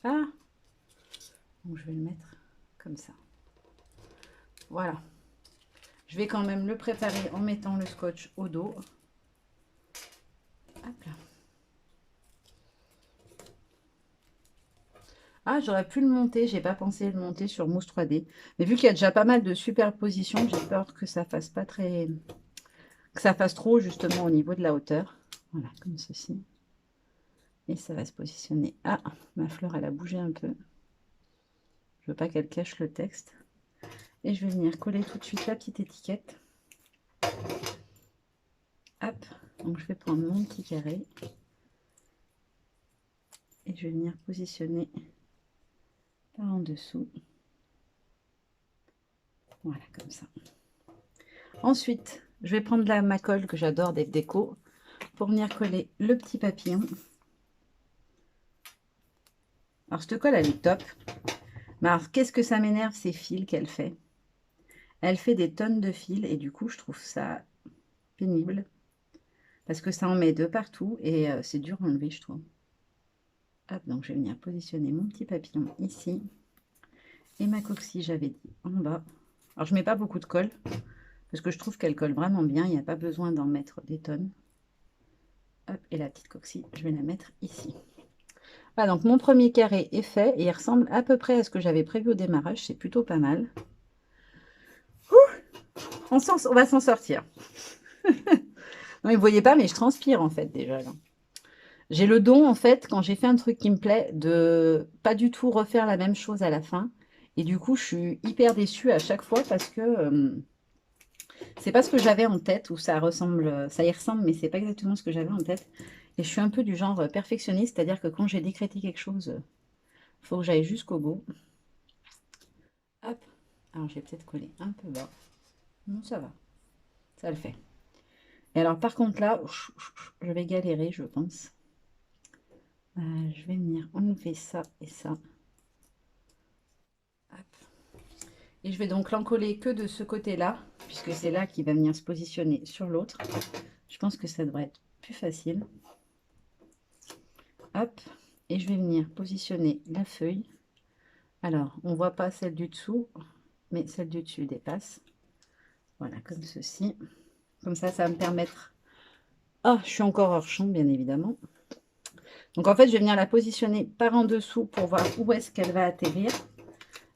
Ah! Donc je vais le mettre comme ça. Voilà. Je vais quand même le préparer en mettant le scotch au dos. Hop là. Ah, j'aurais pu le monter, j'ai pas pensé le monter sur mousse 3D. Mais vu qu'il y a déjà pas mal de superpositions, j'ai peur que ça fasse pas très... que ça fasse trop justement au niveau de la hauteur. Voilà, comme ceci. Et ça va se positionner. Ah, ma fleur, elle a bougé un peu. Je veux pas qu'elle cache le texte. Et je vais venir coller tout de suite la petite étiquette. Hop, donc je vais prendre mon petit carré. Et je vais venir positionner par en dessous. Voilà, comme ça. Ensuite, je vais prendre ma colle que j'adore d'Eve Déco pour venir coller le petit papillon. Alors, cette colle, elle est top. Mais alors, qu'est-ce que ça m'énerve, ces fils qu'elle fait. Elle fait des tonnes de fils et du coup, je trouve ça pénible. Parce que ça en met de partout et c'est dur à enlever, je trouve. Hop, donc je vais venir positionner mon petit papillon ici. Et ma coquille, j'avais dit, en bas. Alors, je ne mets pas beaucoup de colle. Parce que je trouve qu'elle colle vraiment bien. Il n'y a pas besoin d'en mettre des tonnes. Hop, et la petite coquille, je vais la mettre ici. Voilà, donc mon premier carré est fait. Et il ressemble à peu près à ce que j'avais prévu au démarrage. C'est plutôt pas mal. On va s'en sortir. Non, vous ne voyez pas, mais je transpire en fait déjà. J'ai le don, en fait, quand j'ai fait un truc qui me plaît, de pas du tout refaire la même chose à la fin. Et du coup, je suis hyper déçue à chaque fois parce que c'est pas ce que j'avais en tête, ou ça ressemble, ça y ressemble, mais c'est pas exactement ce que j'avais en tête. Et je suis un peu du genre perfectionniste, c'est-à-dire que quand j'ai décrété quelque chose, il faut que j'aille jusqu'au bout. Hop. Alors, j'ai peut-être collé un peu bas. Non, ça va. Ça le fait. Et alors, par contre, là, je vais galérer, je pense. Je vais venir enlever ça et ça. Hop. Et je vais donc l'encoller que de ce côté-là, puisque c'est là qu'il va venir se positionner sur l'autre. Je pense que ça devrait être plus facile. Hop. Et je vais venir positionner la feuille. Alors, on ne voit pas celle du dessous, mais celle du dessus dépasse. Voilà, comme ceci. Comme ça, ça va me permettre... Ah, je suis encore hors champ, bien évidemment. Donc, en fait, je vais venir la positionner par en dessous pour voir où est-ce qu'elle va atterrir.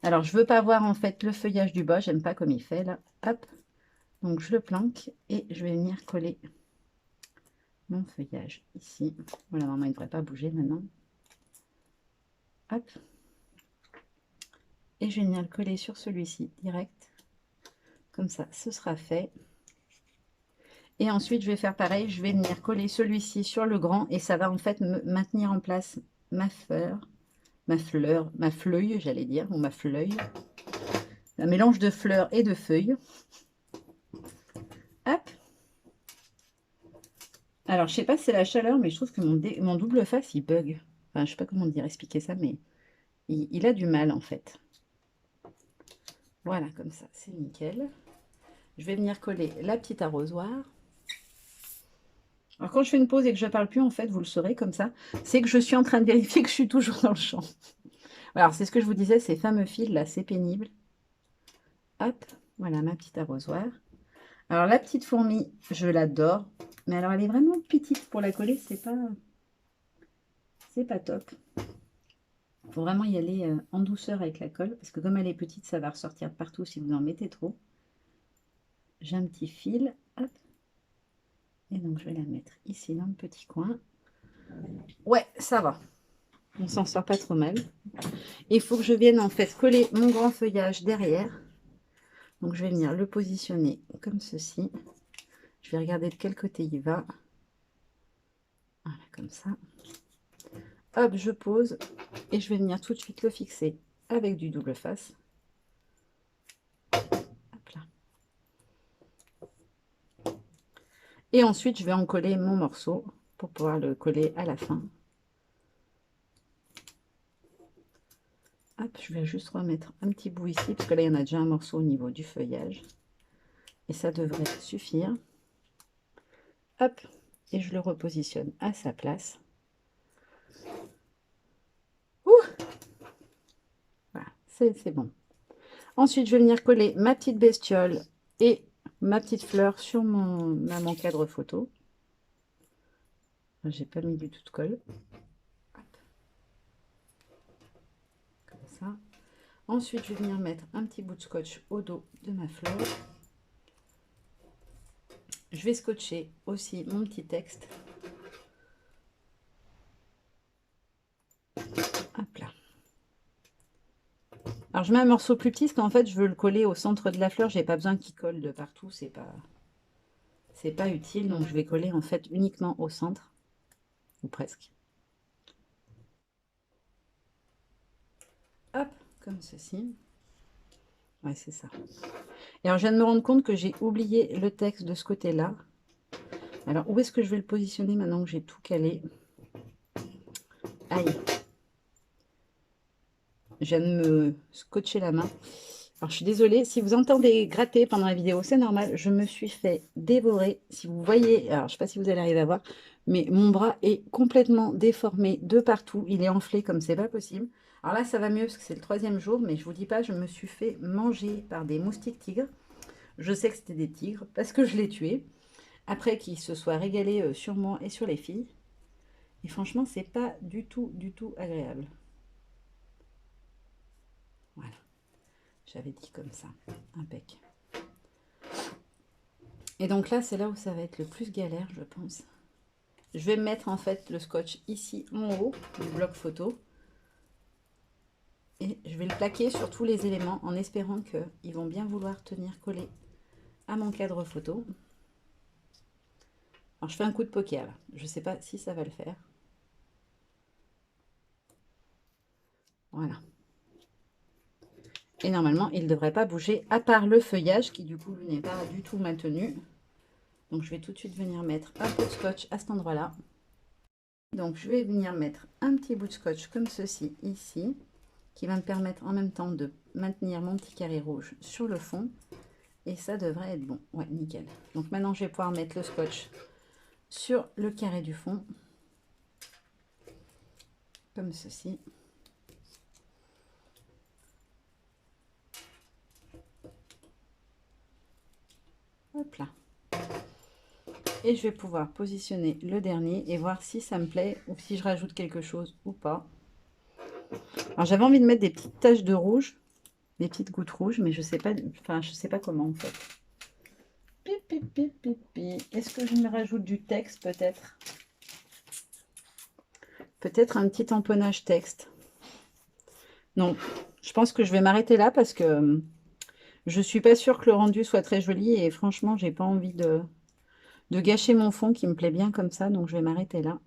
Alors, je ne veux pas voir, en fait, le feuillage du bas. J'aime pas comme il fait, là. Hop. Donc, je le planque et je vais venir coller mon feuillage ici. Voilà, normalement, il ne devrait pas bouger maintenant. Hop. Et je vais venir le coller sur celui-ci direct. Comme ça, ce sera fait. Et ensuite, je vais faire pareil. Je vais venir coller celui-ci sur le grand. Et ça va en fait me maintenir en place ma fleuille, j'allais dire, ou ma fleuille. Un mélange de fleurs et de feuilles. Hop. Alors, je sais pas si c'est la chaleur, mais je trouve que mon double face, il bug. Enfin, je sais pas comment dire, expliquer ça, mais il a du mal, en fait. Voilà, comme ça, c'est nickel. Je vais venir coller la petite arrosoir. Alors, quand je fais une pause et que je ne parle plus, en fait, vous le saurez comme ça, c'est que je suis en train de vérifier que je suis toujours dans le champ. Alors, c'est ce que je vous disais, ces fameux fils, là, c'est pénible. Hop, voilà ma petite arrosoir. Alors la petite fourmi, je l'adore. Mais alors elle est vraiment petite pour la coller, c'est pas top. Il faut vraiment y aller en douceur avec la colle, parce que comme elle est petite, ça va ressortir de partout si vous en mettez trop. J'ai un petit fil, hop, et donc je vais la mettre ici dans le petit coin. Ouais, ça va. On s'en sort pas trop mal. Il faut que je vienne en fait coller mon grand feuillage derrière. Donc je vais venir le positionner comme ceci. Je vais regarder de quel côté il va. Voilà, comme ça. Hop, je pose et je vais venir tout de suite le fixer avec du double face. Hop là. Et ensuite, je vais en coller mon morceau pour pouvoir le coller à la fin. Hop, je vais juste remettre un petit bout ici, parce que là, il y en a déjà un morceau au niveau du feuillage. Et ça devrait suffire. Hop, et je le repositionne à sa place. Ouh, voilà, c'est bon. Ensuite, je vais venir coller ma petite bestiole et ma petite fleur sur mon cadre photo. J'ai pas mis du tout de colle. Hop. Comme ça. Ensuite, je vais venir mettre un petit bout de scotch au dos de ma fleur. Je vais scotcher aussi mon petit texte. Hop là. Alors, je mets un morceau plus petit parce qu'en fait, je veux le coller au centre de la fleur. J'ai pas besoin qu'il colle de partout. C'est pas utile. Donc, je vais coller en fait uniquement au centre. Ou presque. Hop, comme ceci. Ouais, c'est ça. Et alors, je viens de me rendre compte que j'ai oublié le texte de ce côté-là. Alors, où est-ce que je vais le positionner maintenant que j'ai tout calé? Aïe. Je viens de me scotcher la main. Alors, je suis désolée, si vous entendez gratter pendant la vidéo, c'est normal. Je me suis fait dévorer. Si vous voyez, alors je ne sais pas si vous allez arriver à voir, mais mon bras est complètement déformé de partout. Il est enflé comme c'est pas possible. Alors là, ça va mieux parce que c'est le 3e jour, mais je vous dis pas, je me suis fait manger par des moustiques tigres. Je sais que c'était des tigres parce que je l'ai tué. Après qu'ils se soient régalés sur moi et sur les filles. Et franchement, c'est pas du tout agréable. Voilà. J'avais dit comme ça. Impec. Et donc là, c'est là où ça va être le plus galère, je pense. Je vais mettre en fait le scotch ici en haut du bloc photo. Et je vais le plaquer sur tous les éléments en espérant qu'ils vont bien vouloir tenir collé à mon cadre photo. Alors je fais un coup de poker là. Je ne sais pas si ça va le faire. Voilà. Et normalement, il ne devrait pas bouger à part le feuillage qui du coup n'est pas du tout maintenu. Donc je vais tout de suite venir mettre un peu de scotch à cet endroit-là. Donc je vais venir mettre un petit bout de scotch comme ceci ici, qui va me permettre en même temps de maintenir mon petit carré rouge sur le fond. Et ça devrait être bon. Ouais, nickel. Donc maintenant, je vais pouvoir mettre le scotch sur le carré du fond. Comme ceci. Hop là. Et je vais pouvoir positionner le dernier et voir si ça me plaît ou si je rajoute quelque chose ou pas. Alors j'avais envie de mettre des petites taches de rouge, des petites gouttes rouges, mais je sais pas, enfin je sais pas comment en fait. Est-ce que je me rajoute du texte peut-être? Peut-être un petit tamponnage texte. Non, je pense que je vais m'arrêter là parce que je suis pas sûre que le rendu soit très joli et franchement, j'ai pas envie de gâcher mon fond qui me plaît bien comme ça, donc je vais m'arrêter là.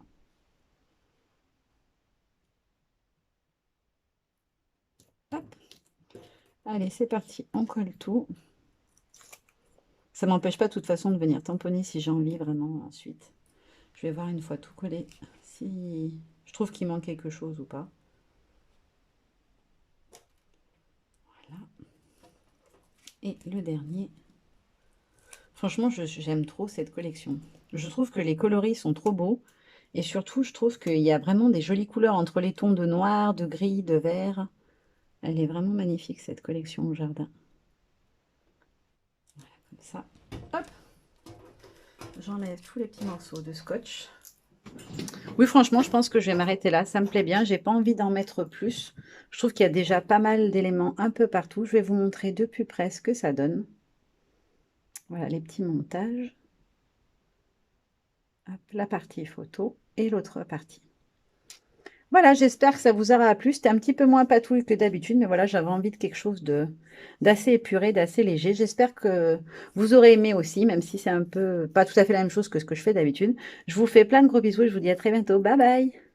Hop. Allez, c'est parti, on colle tout. Ça m'empêche pas de toute façon de venir tamponner si j'ai envie vraiment ensuite. Je vais voir une fois tout collé si je trouve qu'il manque quelque chose ou pas. Voilà. Et le dernier. Franchement, j'aime trop cette collection. Je trouve que les coloris sont trop beaux. Et surtout, je trouve qu'il y a vraiment des jolies couleurs entre les tons de noir, de gris, de vert. Elle est vraiment magnifique, cette collection au jardin. Voilà, comme ça. Hop. J'enlève tous les petits morceaux de scotch. Oui, franchement, je pense que je vais m'arrêter là. Ça me plaît bien. J'ai pas envie d'en mettre plus. Je trouve qu'il y a déjà pas mal d'éléments un peu partout. Je vais vous montrer de plus près ce que ça donne. Voilà les petits montages. Hop, la partie photo et l'autre partie. Voilà, j'espère que ça vous aura plu. C'était un petit peu moins patouille que d'habitude, mais voilà, j'avais envie de quelque chose d'assez épuré, d'assez léger. J'espère que vous aurez aimé aussi, même si c'est un peu pas tout à fait la même chose que ce que je fais d'habitude. Je vous fais plein de gros bisous et je vous dis à très bientôt. Bye bye!